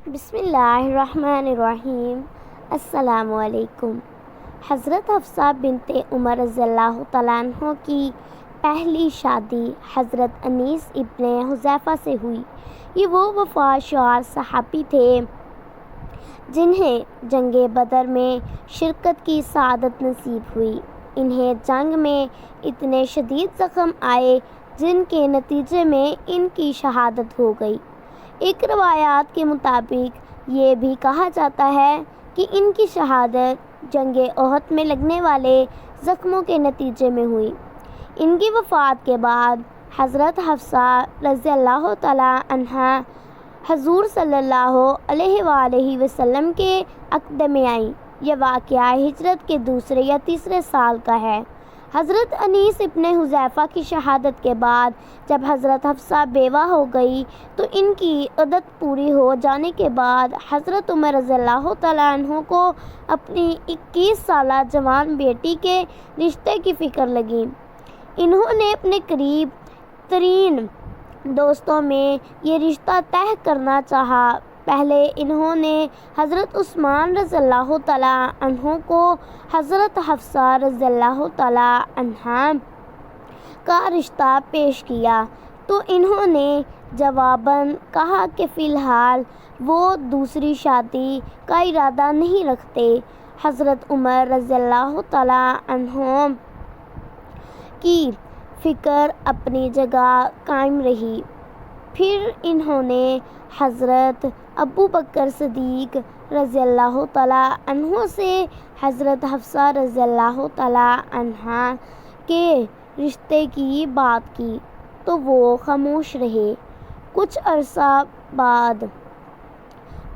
بسم اللہ الرحمن الرحیم۔ السلام علیکم۔ حضرت حفصہ بنت عمر رضی اللہ تعالیٰ عنہ کی پہلی شادی حضرت انیس ابن حذیفہ سے ہوئی۔ یہ وہ وفادار صحابی تھے جنہیں جنگ بدر میں شرکت کی سعادت نصیب ہوئی۔ انہیں جنگ میں اتنے شدید زخم آئے جن کے نتیجے میں ان کی شہادت ہو گئی۔ ایک روایات کے مطابق یہ بھی کہا جاتا ہے کہ ان کی شہادت جنگ احد میں لگنے والے زخموں کے نتیجے میں ہوئی۔ ان کی وفات کے بعد حضرت حفصہ رضی اللہ تعالیٰ عنہا حضور صلی اللہ علیہ وآلہ وسلم کے عقد میں آئیں۔ یہ واقعہ ہجرت کے دوسرے یا تیسرے سال کا ہے۔ حضرت انیس ابن حذیفہ کی شہادت کے بعد جب حضرت حفصہ بیوہ ہو گئی تو ان کی عدت پوری ہو جانے کے بعد حضرت عمر رضی اللہ تعالیٰ عنہ کو اپنی 21 سالہ جوان بیٹی کے رشتے کی فکر لگی۔ انہوں نے اپنے قریب ترین دوستوں میں یہ رشتہ طے کرنا چاہا۔ پہلے انہوں نے حضرت عثمان رضی اللہ تعالیٰ عنہ کو حضرت حفصہ رضی اللہ تعالیٰ عنہا کا رشتہ پیش کیا تو انہوں نے جواباً کہا کہ فی الحال وہ دوسری شادی کا ارادہ نہیں رکھتے۔ حضرت عمر رضی اللہ تعالیٰ عنہ کی فکر اپنی جگہ قائم رہی۔ پھر انہوں نے حضرت ابو بکر صدیق رضی اللہ تعالیٰ عنہ سے حضرت حفصہ رضی اللہ تعالیٰ عنہا کے رشتے کی بات کی تو وہ خاموش رہے۔ کچھ عرصہ بعد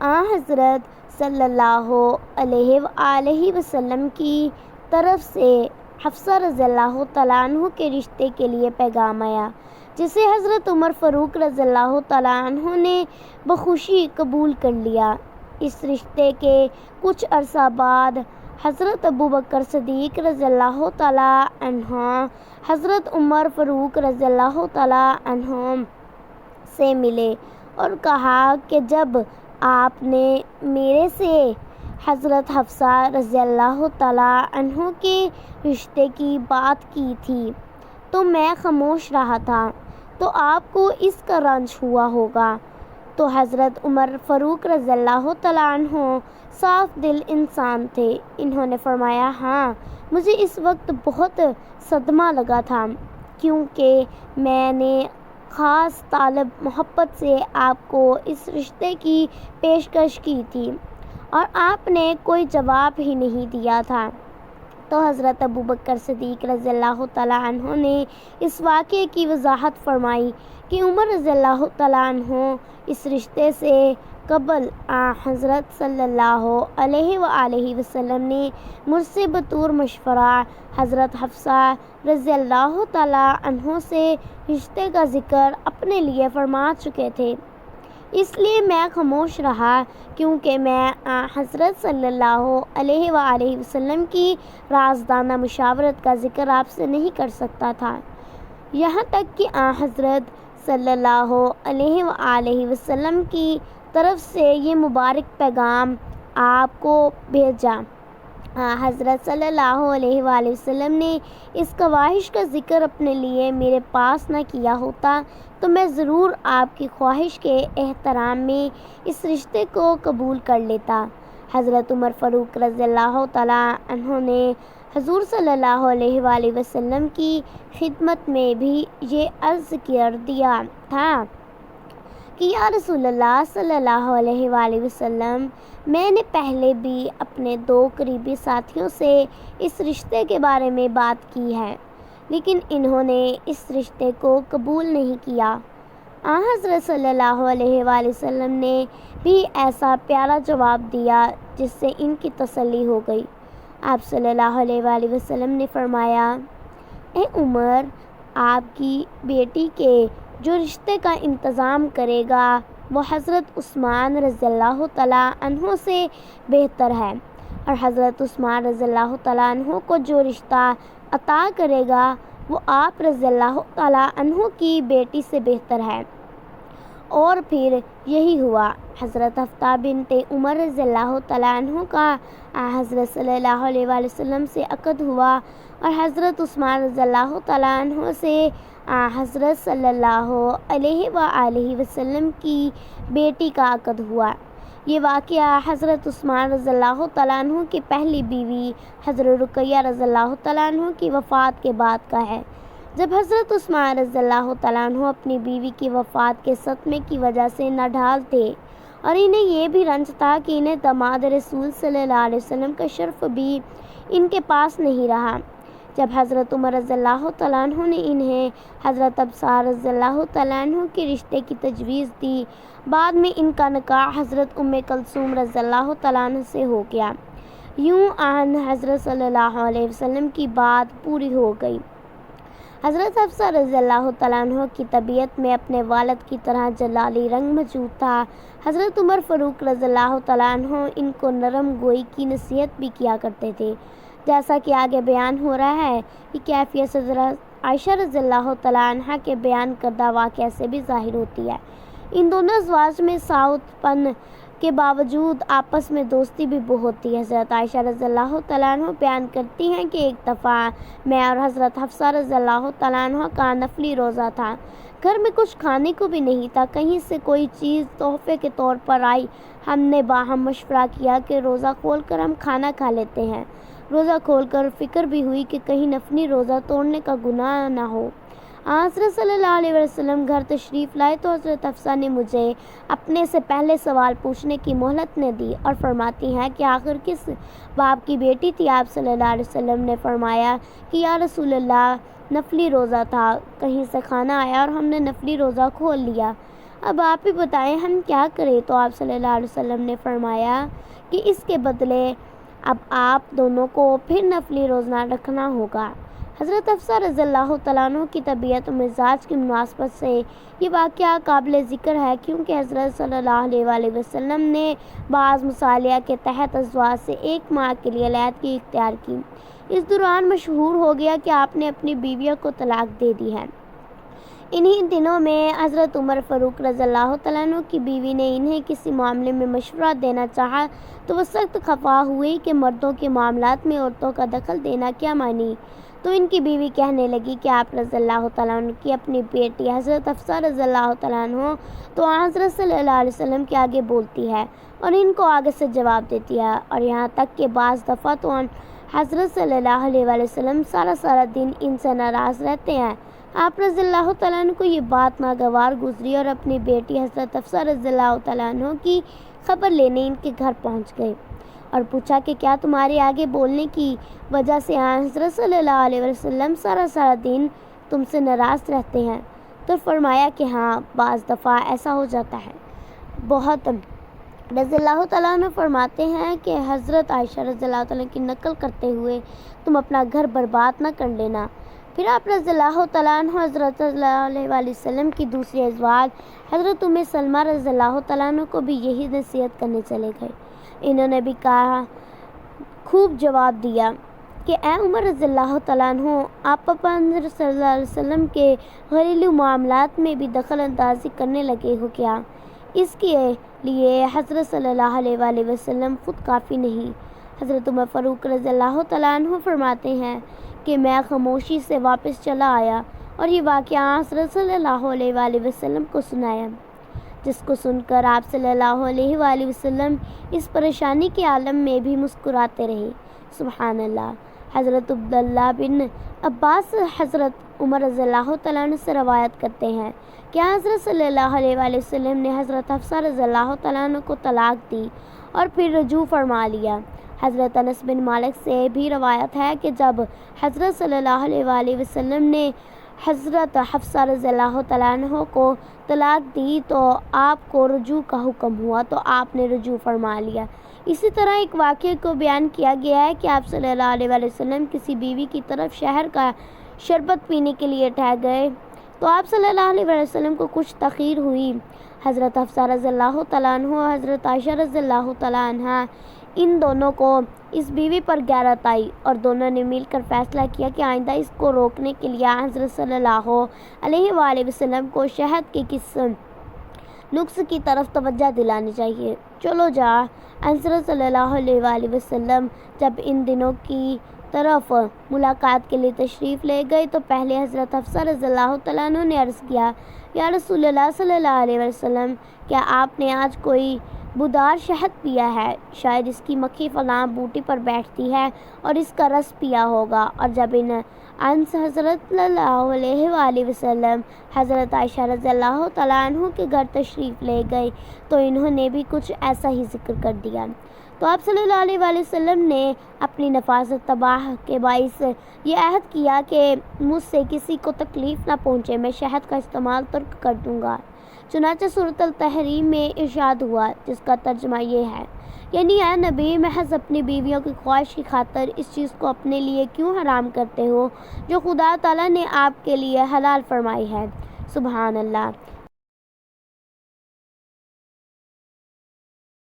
حضرت صلی اللہ علیہ وآلہ وسلم کی طرف سے حفصہ رضی اللہ تعالیٰ عنہ کے رشتے کے لیے پیغام آیا جسے حضرت عمر فاروق رضی اللہ تعالیٰ عنہ نے بخوشی قبول کر لیا۔ اس رشتے کے کچھ عرصہ بعد حضرت ابو بکر صدیق رضی اللہ تعالیٰ عنہ حضرت عمر فاروق رضی اللہ تعالیٰ عنہ سے ملے اور کہا کہ جب آپ نے میرے سے حضرت حفصہ رضی اللہ تعالیٰ عنہ کے رشتے کی بات کی تھی تو میں خاموش رہا تھا، تو آپ کو اس کا رنج ہوا ہوگا۔ تو حضرت عمر فاروق رضی اللہ تعالیٰ عنہ صاف دل انسان تھے۔ انہوں نے فرمایا، ہاں مجھے اس وقت بہت صدمہ لگا تھا کیونکہ میں نے خاص طالب محبت سے آپ کو اس رشتے کی پیشکش کی تھی اور آپ نے کوئی جواب ہی نہیں دیا تھا۔ تو حضرت ابو بکر صدیق رضی اللہ تعالیٰ عنہ نے اس واقعے کی وضاحت فرمائی کہ عمر رضی اللہ تعالیٰ عنہ اس رشتے سے قبل حضرت صلی اللہ علیہ وآلہ وسلم نے مجھ سے بطور مشورہ حضرت حفصہ رضی اللہ تعالیٰ عنہ سے رشتے کا ذکر اپنے لیے فرما چکے تھے، اس لیے میں خاموش رہا کیونکہ میں حضرت صلی اللہ علیہ وآلہ وسلم کی رازدانہ مشاورت کا ذکر آپ سے نہیں کر سکتا تھا، یہاں تک کہ حضرت صلی اللہ علیہ وآلہ وسلم کی طرف سے یہ مبارک پیغام آپ کو بھیجا۔ حضرت صلی اللہ علیہ وآلہ وسلم نے اس خواہش کا ذکر اپنے لیے میرے پاس نہ کیا ہوتا تو میں ضرور آپ کی خواہش کے احترام میں اس رشتے کو قبول کر لیتا۔ حضرت عمر فاروق رضی اللہ تعالیٰ عنہ نے حضور صلی اللہ علیہ وآلہ وسلم کی خدمت میں بھی یہ عرض کر دیا تھا کہ یا رسول اللہ صلی اللہ علیہ وآلہ وسلم، میں نے پہلے بھی اپنے 2 قریبی ساتھیوں سے اس رشتے کے بارے میں بات کی ہے لیکن انہوں نے اس رشتے کو قبول نہیں کیا۔ حضرت صلی اللہ علیہ وآلہ وسلم نے بھی ایسا پیارا جواب دیا جس سے ان کی تسلی ہو گئی۔ آپ صلی اللہ علیہ وآلہ وسلم نے فرمایا، اے عمر، آپ کی بیٹی کے جو رشتے کا انتظام کرے گا وہ حضرت عثمان رضی اللہ تعالیٰ عنہ سے بہتر ہے، اور حضرت عثمان رضی اللہ تعالیٰ عنہ کو جو رشتہ عطا کرے گا وہ آپ رضی اللہ تعالیٰ عنہ کی بیٹی سے بہتر ہے۔ اور پھر یہی ہوا۔ حضرت حفصہ بنت عمر رضی اللہ تعالیٰ عنہ کا حضرت صلی اللہ علیہ وآلہ وسلم سے عقد ہوا، اور حضرت عثمان رضی اللہ تعالیٰ عنہ سے حضرت صلی اللہ علیہ وآلہ وسلم کی بیٹی کا عقد ہوا۔ یہ واقعہ حضرت عثمان رضی اللہ تعالیٰ عنہ کی پہلی بیوی حضرت رقیہ رضی اللہ تعالیٰ عنہ کی وفات کے بعد کا ہے، جب حضرت عثمان رضی اللہ تعالیٰ عنہ اپنی بیوی کی وفات کے صدمے کی وجہ سے ناڈھال تھے، اور انہیں یہ بھی رنج تھا کہ انہیں داماد رسول صلی اللہ علیہ وسلم کا شرف بھی ان کے پاس نہیں رہا۔ جب حضرت عمر رضی اللہ تعالیٰ عنہ نے انہیں حضرت حفصہ رضی اللہ تعالیٰ عنہ کے رشتے کی تجویز دی، بعد میں ان کا نکاح حضرت ام کلثوم رضی اللہ تعالیٰ عنہ سے ہو گیا۔ یوں آن حضرت صلی اللہ علیہ وسلم کی بات پوری ہو گئی۔ حضرت حفصہ رضی اللہ تعالیٰ عنہ کی طبیعت میں اپنے والد کی طرح جلالی رنگ موجود تھا۔ حضرت عمر فاروق رضی اللہ تعالیٰ عنہ ان کو نرم گوئی کی نصیحت بھی کیا کرتے تھے، جیسا کہ آگے بیان ہو رہا ہے۔ یہ کیفیت حضرت عائشہ رضی اللہ تعالیٰ عنہ کے بیان کردہ واقعہ سے بھی ظاہر ہوتی ہے۔ ان دونوں ازواج میں ساوت پن کے باوجود آپس میں دوستی بھی بہت تھی۔ حضرت عائشہ رضی اللہ تعالیٰ عنہ بیان کرتی ہیں کہ ایک دفعہ میں اور حضرت حفصہ رضی اللہ تعالیٰ عنہ کا نفلی روزہ تھا، گھر میں کچھ کھانے کو بھی نہیں تھا، کہیں سے کوئی چیز تحفے کے طور پر آئی، ہم نے باہم مشورہ کیا کہ روزہ کھول کر ہم کھانا کھا لیتے ہیں۔ روزہ کھول کر فکر بھی ہوئی کہ کہیں نفلی روزہ توڑنے کا گناہ نہ ہو۔ حضرت صلی اللہ علیہ وسلم گھر تشریف لائے تو حضرت حفصہ نے مجھے اپنے سے پہلے سوال پوچھنے کی مہلت نے دی، اور فرماتی ہیں کہ آخر کس باپ کی بیٹی تھی؟ آپ صلی اللہ علیہ وسلم نے فرمایا کہ یا رسول اللہ، نفلی روزہ تھا، کہیں سے کھانا آیا اور ہم نے نفلی روزہ کھول لیا، اب آپ ہی بتائیں ہم کیا کریں؟ تو آپ صلی اللہ علیہ وسلم نے فرمایا کہ اس کے بدلے اب آپ دونوں کو پھر نفلی روزہ رکھنا ہوگا۔ حضرت حفصہ رضی اللہ تعالیٰ عنہ کی طبیعت و مزاج کی مناسبت سے یہ واقعہ قابل ذکر ہے، کیونکہ حضرت صلی اللہ علیہ وآلہ وسلم نے بعض مصالحہ کے تحت ازواج سے 1 ماہ کے لیے علیحدگی اختیار کی۔ اس دوران مشہور ہو گیا کہ آپ نے اپنی بیویوں کو طلاق دے دی ہے۔ انہی دنوں میں حضرت عمر فاروق رضی اللہ تعالیٰ عنہ کی بیوی نے انہیں کسی معاملے میں مشورہ دینا چاہا تو وہ سخت خفا ہوئی کہ مردوں کے معاملات میں عورتوں کا دخل دینا کیا معنی؟ تو ان کی بیوی کہنے لگی کہ آپ رضی اللہ تعالیٰ عنہ کی اپنی بیٹی حضرت حفصہ رضی اللہ تعالیٰ عنہ تو حضرت صلی اللہ علیہ وسلم کے آگے بولتی ہے اور ان کو آگے سے جواب دیتی ہے، اور یہاں تک کہ بعض دفعہ تو حضرت صلی اللہ علیہ وآلہ وسلم سارا دن ان سے ناراض رہتے ہیں۔ آپ رضی اللہ تعالیٰ عنہ کو یہ بات ناگوار گزری اور اپنی بیٹی حضرت حفصہ رضی اللہ تعالیٰ عنہ کی خبر لینے ان کے گھر پہنچ گئے اور پوچھا کہ کیا تمہارے آگے بولنے کی وجہ سے حضرت صلی اللہ علیہ وسلم سارا دن تم سے ناراض رہتے ہیں؟ تو فرمایا کہ ہاں، بعض دفعہ ایسا ہو جاتا ہے۔ بہت رضی اللہ تعالیٰ عنہ فرماتے ہیں کہ حضرت عائشہ رضی اللہ تعالیٰ کی نقل کرتے ہوئے تم اپنا گھر برباد نہ کر لینا۔ پھر آپ رضی اللہ تعالیٰ عنہ حضرت صلی اللہ علیہ وآلہ وسلم کی دوسری ازواج حضرت ام سلمہ رضی اللہ تعالیٰ عنہ کو بھی یہی نصیحت کرنے چلے گئے۔ انہوں نے بھی کہا، خوب جواب دیا کہ اے عمر رضی اللہ تعالیٰ عنہ، آپ حضرت صلی اللہ علیہ وسلم کے گھریلو معاملات میں بھی دخل اندازی کرنے لگے ہو کیا؟ اس کے لیے حضرت صلی اللہ علیہ وآلہ وسلم خود کافی نہیں۔ حضرت عمر فاروق رضی اللہ تعالیٰ عنہ فرماتے ہیں کہ میں خاموشی سے واپس چلا آیا اور یہ واقعہ حضرت صلی اللہ علیہ وآلہ وسلم کو سنایا، جس کو سن کر آپ صلی اللہ علیہ وآلہ وسلم اس پریشانی کے عالم میں بھی مسکراتے رہے۔ سبحان اللہ۔ حضرت عبداللہ بن عباس حضرت عمر رضی اللہ تعالیٰ عنہ سے روایت کرتے ہیں کہ حضرت صلی اللہ علیہ وآلہ وسلم نے حضرت حفصہ رضی اللہ تعالیٰ عنہ کو طلاق دی اور پھر رجوع فرما لیا۔ حضرت انس بن مالک سے بھی روایت ہے کہ جب حضرت صلی اللہ علیہ وآلہ وسلم نے حضرت حفصہ رضی اللہ تعالیٰ عنہ کو طلاق دی تو آپ کو رجوع کا حکم ہوا تو آپ نے رجوع فرما لیا۔ اسی طرح ایک واقعے کو بیان کیا گیا ہے کہ آپ صلی اللہ علیہ وآلہ وسلم کسی بیوی کی طرف شہر کا شربت پینے کے لیے ٹھہر گئے تو آپ صلی اللہ علیہ وآلہ وسلم کو کچھ تاخیر ہوئی۔ حضرت حفصہ رضی اللہ تعالیٰ عنہ اور حضرت عائشہ رضی اللہ تعالیٰ عنہ ان دونوں کو اس بیوی پر غیرت آئی اور دونوں نے مل کر فیصلہ کیا کہ آئندہ اس کو روکنے کے لیے حضرت صلی اللہ علیہ وآلہ وسلم کو شہد کی قسم نقص کی طرف توجہ دلانی چاہیے۔ چلو جا انصر صلی اللہ علیہ وآلہ وسلم جب ان دنوں کی طرف ملاقات کے لیے تشریف لے گئے تو پہلے حضرت حفصہ رضی اللہ تعالیٰ عنہ نے عرض کیا، یا رسول اللہ صلی اللہ علیہ وسلم، کیا آپ نے آج کوئی بودار شہد پیا ہے؟ شاید اس کی مکھی فلاں بوٹی پر بیٹھتی ہے اور اس کا رس پیا ہوگا۔ اور جب ان انس حضرت صلی اللہ علیہ وآلہ وسلم حضرت عائشہ رضی اللہ تعالیٰ عنہ کے گھر تشریف لے گئے تو انہوں نے بھی کچھ ایسا ہی ذکر کر دیا۔ تو آپ صلی اللہ علیہ وآلہ وسلم نے اپنی نفاست تباہ کے باعث یہ عہد کیا کہ مجھ سے کسی کو تکلیف نہ پہنچے، میں شہد کا استعمال ترک کر دوں گا۔ چنانچہ سورۃ التحریم میں ارشاد ہوا، جس کا ترجمہ یہ ہے، یعنی اے نبی، محض اپنی بیویوں کی خواہش کی خاطر اس چیز کو اپنے لیے کیوں حرام کرتے ہو جو خدا تعالیٰ نے آپ کے لیے حلال فرمائی ہے؟ سبحان اللہ۔